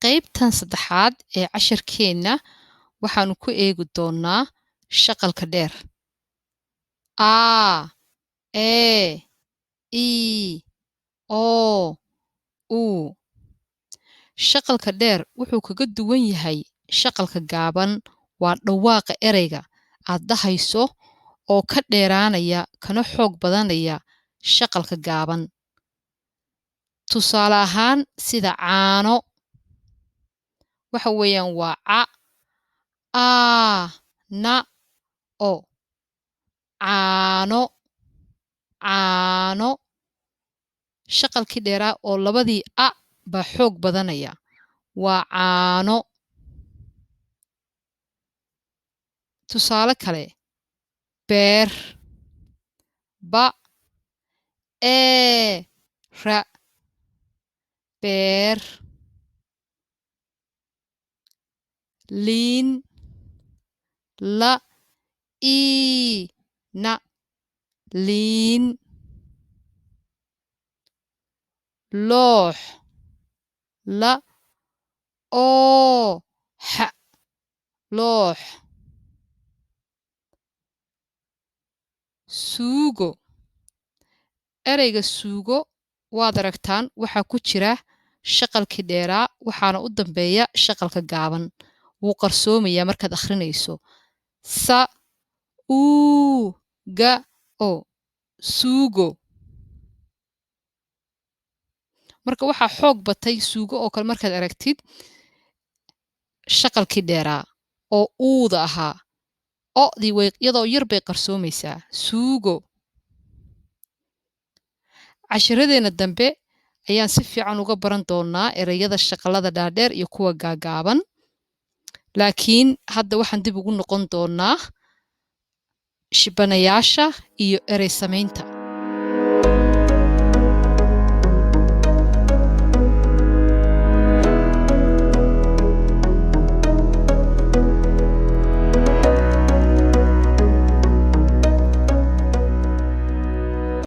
qaybtan saddexaad ee casharkeenna waxaanu ku eegi doonnaa shaqalka dheer aa ee ii oo uu shaqalka dheer wuxuu kaga duwan yahay shaqalka gaaban waa dhawaaqa ereyga aad dhahayso oo ka dheeraanaya kana xoog badanaya shaqalka gaaban tusaale ahaan sida caano waxa weeyaan waa ca aa na o caano caano shaqalkii dheeraa oo labadii a baa xoog badanaya waa caano tusaale kale beer ba ee ra beer liin la ii na liin loox la oo xa loox suugo ereyga suugo waad aragtaan waxaa ku jira shaqalkii dheeraa waxaana u dambeeya shaqalka gaaban wuu qarsoomayaa markaad akhrinayso sa uu ga o suugo marka waxaa xoog batay suugo oo kale markaad aragtid shaqalkii dheeraa oo uuda ahaa o'dii iyadoo yar bay qarsoomaysaa suugo casharadeenna dambe ayaan si fiican uga baran doonnaa ereyada shaqalada dhaadheer iyo kuwa gaagaaban laakiin hadda waxaan dib ugu noqon doonnaa shibanayaasha iyo erey samaynta